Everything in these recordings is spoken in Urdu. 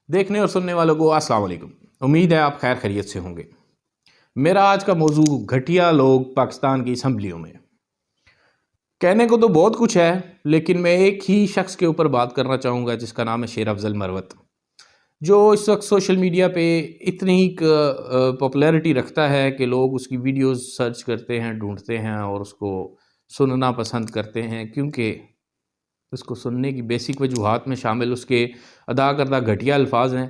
دیکھنے اور سننے والوں کو السلام علیکم۔ امید ہے آپ خیر خیریت سے ہوں گے۔ میرا آج کا موضوع گھٹیا لوگ پاکستان کی اسمبلیوں میں۔ کہنے کو تو بہت کچھ ہے، لیکن میں ایک ہی شخص کے اوپر بات کرنا چاہوں گا جس کا نام ہے شیر افضل مروت، جو اس وقت سوشل میڈیا پہ اتنی پاپولیرٹی رکھتا ہے کہ لوگ اس کی ویڈیوز سرچ کرتے ہیں، ڈھونڈتے ہیں اور اس کو سننا پسند کرتے ہیں، کیونکہ اس کو سننے کی بیسک وجوہات میں شامل اس کے ادا کردہ گھٹیا الفاظ ہیں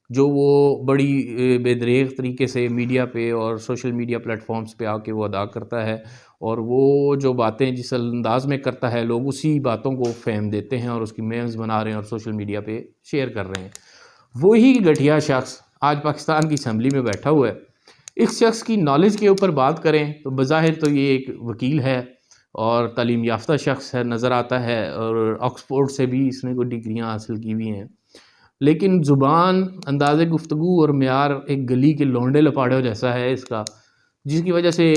جو وہ بڑی بے دریغ طریقے سے میڈیا پہ اور سوشل میڈیا پلیٹ فارمز پہ آ کے وہ ادا کرتا ہے، اور وہ جو باتیں جس انداز میں کرتا ہے لوگ اسی باتوں کو فہم دیتے ہیں اور اس کی میمز بنا رہے ہیں اور سوشل میڈیا پہ شیئر کر رہے ہیں۔ وہی گھٹیا شخص آج پاکستان کی اسمبلی میں بیٹھا ہوا ہے۔ اس شخص کی نالج کے اوپر بات کریں تو بظاہر تو یہ ایک وکیل ہے اور تعلیم یافتہ شخص ہے، نظر آتا ہے، اور آکسفورڈ سے بھی اس نے کوئی ڈگریاں حاصل کی ہوئی ہیں، لیکن زبان، انداز گفتگو اور معیار ایک گلی کے لونڈے لپاڑے جیسا ہے اس کا، جس کی وجہ سے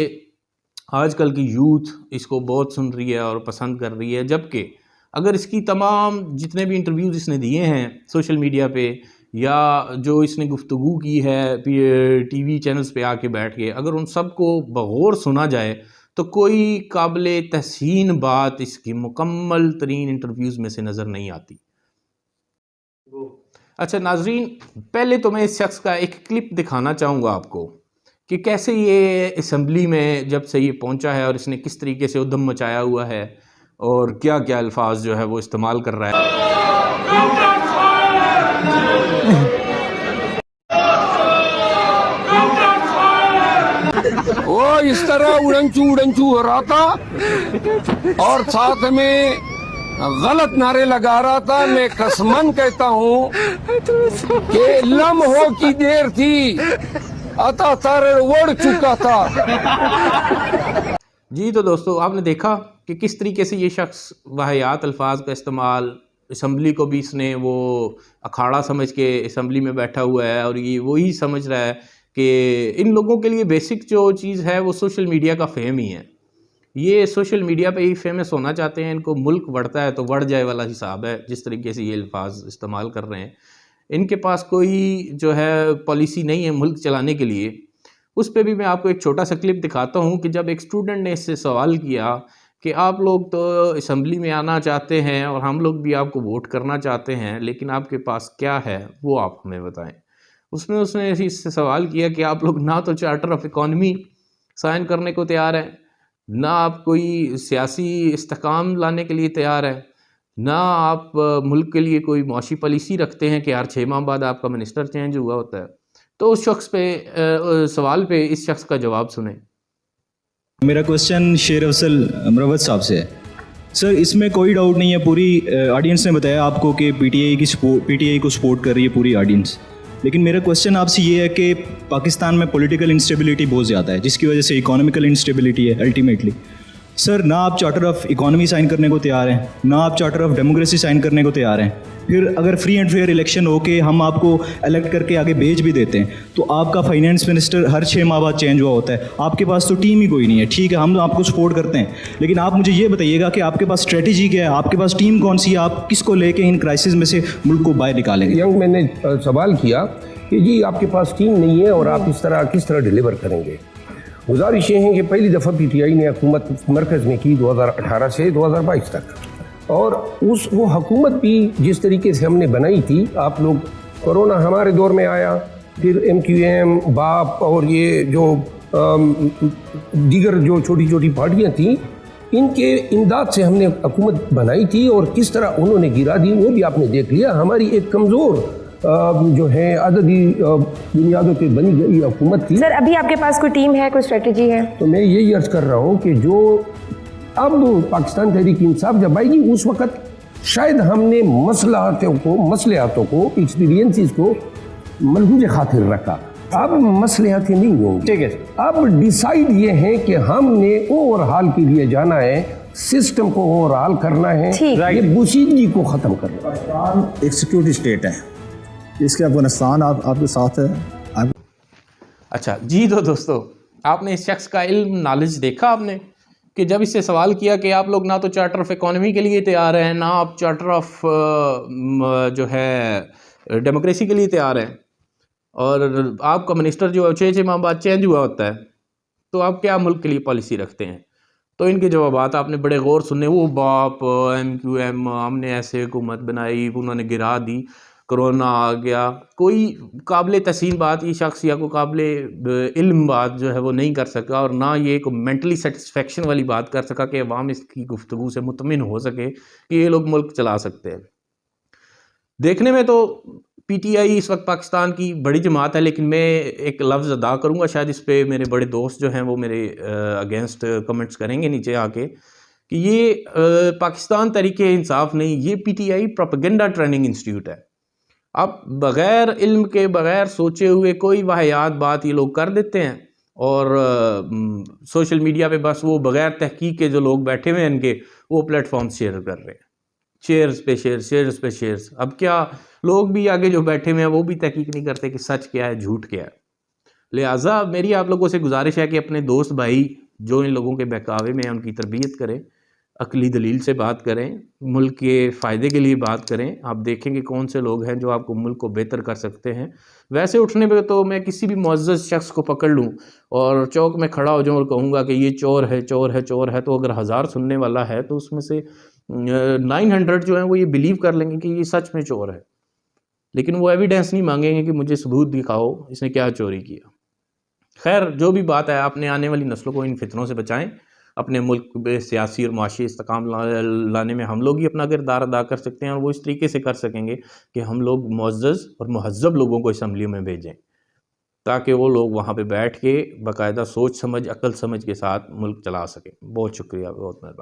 آج کل کی یوتھ اس کو بہت سن رہی ہے اور پسند کر رہی ہے۔ جبکہ اگر اس کی تمام جتنے بھی انٹرویوز اس نے دیے ہیں سوشل میڈیا پہ یا جو اس نے گفتگو کی ہے ٹی وی چینلز پہ آ کے بیٹھ کے، اگر ان سب کو بغور سنا جائے تو کوئی قابل تحسین بات اس کی مکمل ترین انٹرویوز میں سے نظر نہیں آتی۔ اچھا ناظرین، پہلے تو میں اس شخص کا ایک کلپ دکھانا چاہوں گا آپ کو کہ کیسے یہ اسمبلی میں جب سے یہ پہنچا ہے اور اس نے کس طریقے سے ادھم مچایا ہوا ہے اور کیا کیا الفاظ جو ہے وہ استعمال کر رہا ہے۔ وہ اس طرح اڑنچو ہو رہا تھا اور ساتھ میں غلط نعرے لگا رہا تھا۔ میں قسمن کہتا ہوں کہ لمحوں کی دیر تھی، عطا تارے اڑ چکا تھا۔ جی تو دوستو، آپ نے دیکھا کہ کس طریقے سے یہ شخص واہیات الفاظ کا استعمال، اسمبلی کو بھی اس نے وہ اکھاڑا سمجھ کے اسمبلی میں بیٹھا ہوا ہے، اور یہ وہی سمجھ رہا ہے کہ ان لوگوں کے لیے بیسک جو چیز ہے وہ سوشل میڈیا کا فیم ہی ہے۔ یہ سوشل میڈیا پہ ہی فیمس ہونا چاہتے ہیں، ان کو ملک بڑھتا ہے تو بڑھ جائے والا حساب ہے، جس طریقے سے یہ الفاظ استعمال کر رہے ہیں۔ ان کے پاس کوئی جو ہے پالیسی نہیں ہے ملک چلانے کے لیے۔ اس پہ بھی میں آپ کو ایک چھوٹا سا کلپ دکھاتا ہوں کہ جب ایک اسٹوڈنٹ نے اس سے سوال کیا کہ آپ لوگ تو اسمبلی میں آنا چاہتے ہیں اور ہم لوگ بھی آپ کو ووٹ کرنا چاہتے ہیں، لیکن آپ کے پاس کیا ہے وہ آپ ہمیں بتائیں۔ اس نے اس سے سوال کیا کہ آپ لوگ نہ تو چارٹر آف اکانومی سائن کرنے کو تیار ہیں، نہ آپ کوئی سیاسی استحکام لانے کے لیے تیار ہیں، نہ آپ ملک کے لیے کوئی معاشی پالیسی رکھتے ہیں کہ ہر 6 ماہ بعد آپ کا منسٹر چینج ہوا ہوتا ہے۔ تو اس شخص پہ سوال پہ اس شخص کا جواب سنیں۔ میرا کوسچن شیر افضل مروت صاحب سے ہے۔ سر، اس میں کوئی ڈاؤٹ نہیں ہے، پوری آڈینس نے بتایا آپ کو کہ پی ٹی آئی کو سپورٹ کر رہی ہے پوری آڈینس، لیکن میرا کوسچن آپ سے یہ ہے کہ پاکستان میں پولیٹیکل انسٹیبلٹی بہت زیادہ ہے، جس کی وجہ سے اکانومیکل انسٹیبلٹی ہے الٹیمیٹلی۔ سر، نہ آپ چارٹر آف اکانومی سائن کرنے کو تیار ہیں، نہ آپ چارٹر آف ڈیموکریسی سائن کرنے کو تیار ہیں، پھر اگر فری اینڈ فیئر الیکشن ہو کے ہم آپ کو الیکٹ کر کے آگے بھیج بھی دیتے ہیں تو آپ کا فائنینس منسٹر ہر 6 ماہ بعد چینج ہوا ہوتا ہے، آپ کے پاس تو ٹیم ہی کوئی نہیں ہے۔ ٹھیک ہے، ہم آپ کو سپورٹ کرتے ہیں، لیکن آپ مجھے یہ بتائیے گا کہ آپ کے پاس اسٹریٹجی کیا ہے، آپ کے پاس ٹیم کون سی ہے، آپ کس کو لے کے ان کرائسس میں سے ملک کو باہر نکالیں گے؟ میں نے سوال کیا کہ جی آپ کے پاس ٹیم نہیں ہے اور آپ کس طرح ڈیلیور کریں گے۔ گزارش یہ ہے کہ پہلی دفعہ پی ٹی آئی نے حکومت مرکز میں کی 2018 سے 2022 تک، اور وہ حکومت بھی جس طریقے سے ہم نے بنائی تھی، آپ لوگ کرونا ہمارے دور میں آیا، پھر ایم کیو ایم، باپ اور یہ جو دیگر جو چھوٹی چھوٹی پارٹیاں تھیں، ان کے امداد سے ہم نے حکومت بنائی تھی، اور کس طرح انہوں نے گرا دی وہ بھی آپ نے دیکھ لیا۔ ہماری ایک کمزور جو ہے عددی بنیادوں پہ بنی گئی حکومت تھی۔ سر، ابھی آپ کے پاس کوئی ٹیم ہے، کوئی اسٹریٹجی ہے؟ تو میں یہی عرض کر رہا ہوں کہ جو اب پاکستان تحریک انصاف جب آئے گی اس وقت شاید ہم نے مصلحتوں کو ایکسپیرینسز کو ملحوظ خاطر رکھا، اب مصلحتیں نہیں ہوں گی۔ ٹھیک ہے، اب ڈیسائیڈ یہ ہے کہ ہم نے اوور ہال کے لیے جانا ہے، سسٹم کو اوور ہال کرنا ہے، یہ بوسیدگی کو ختم کرنا ہے۔ پاکستان ایک سیکورٹی اسٹیٹ ہے، اس کے افغانستان آپ کے ساتھ ہے۔ اچھا جی، تو دوستو آپ نے اس شخص کا علم نالج دیکھا آپ نے کہ جب اس سے سوال کیا کہ آپ لوگ نہ تو چارٹر آف اکانومی کے لیے تیار ہیں، نہ آپ چارٹر آف جو ہے ڈیموکریسی کے لیے تیار ہیں، اور آپ کا منسٹر جو ہے 6 ماہ بعد چینج ہوا ہوتا ہے، تو آپ کیا ملک کے لیے پالیسی رکھتے ہیں؟ تو ان کے جوابات آپ نے بڑے غور سننے، وہ باپ MQM ہم نے ایسے حکومت بنائی، انہوں نے گرا دی، کرونا آ گیا. کوئی قابل تحسین بات یہ شخص یا کوئی قابل علم بات جو ہے وہ نہیں کر سکا، اور نہ یہ ایک مینٹلی سیٹسفیکشن والی بات کر سکا کہ عوام اس کی گفتگو سے مطمئن ہو سکے کہ یہ لوگ ملک چلا سکتے ہیں. دیکھنے میں تو PTI اس وقت پاکستان کی بڑی جماعت ہے، لیکن میں ایک لفظ ادا کروں گا، شاید اس پہ میرے بڑے دوست جو ہیں وہ میرے اگینسٹ کمنٹس کریں گے نیچے آ کے، کہ یہ پاکستان تحریک انصاف نہیں، یہ PTI پروپیگنڈا ٹریننگ انسٹیٹیوٹ ہے. اب بغیر علم کے، بغیر سوچے ہوئے کوئی واہیات بات یہ لوگ کر دیتے ہیں، اور سوشل میڈیا پہ بس وہ بغیر تحقیق کے جو لوگ بیٹھے ہوئے ہیں ان کے، وہ پلیٹ فارم شیئر کر رہے ہیں، شیئرز پہ شیئرز. اب کیا لوگ بھی آگے جو بیٹھے ہوئے ہیں وہ بھی تحقیق نہیں کرتے کہ سچ کیا ہے، جھوٹ کیا ہے. لہٰذا میری آپ لوگوں سے گزارش ہے کہ اپنے دوست بھائی جو ان لوگوں کے بہکاوے میں ہیں ان کی تربیت کریں، عقلی دلیل سے بات کریں، ملک کے فائدے کے لیے بات کریں. آپ دیکھیں کہ کون سے لوگ ہیں جو آپ کو ملک کو بہتر کر سکتے ہیں. ویسے اٹھنے پہ تو میں کسی بھی معزز شخص کو پکڑ لوں اور چوک میں کھڑا ہو جاؤں اور کہوں گا کہ یہ چور ہے، تو اگر 1000 سننے والا ہے تو اس میں سے 900 جو ہیں وہ یہ بلیو کر لیں گے کہ یہ سچ میں چور ہے، لیکن وہ ایویڈنس نہیں مانگیں گے کہ مجھے ثبوت دکھاؤ اس نے کیا چوری کیا. خیر جو بھی بات ہے، اپنے آنے والی نسلوں کو ان فتنوں سے بچائیں. اپنے ملک میں سیاسی اور معاشی استحکام لانے میں ہم لوگ ہی اپنا کردار ادا کر سکتے ہیں، اور وہ اس طریقے سے کر سکیں گے کہ ہم لوگ معزز اور مہذب لوگوں کو اسمبلیوں میں بھیجیں، تاکہ وہ لوگ وہاں پہ بیٹھ کے باقاعدہ سوچ سمجھ، عقل سمجھ کے ساتھ ملک چلا سکیں. بہت شکریہ، بہت مہربانی.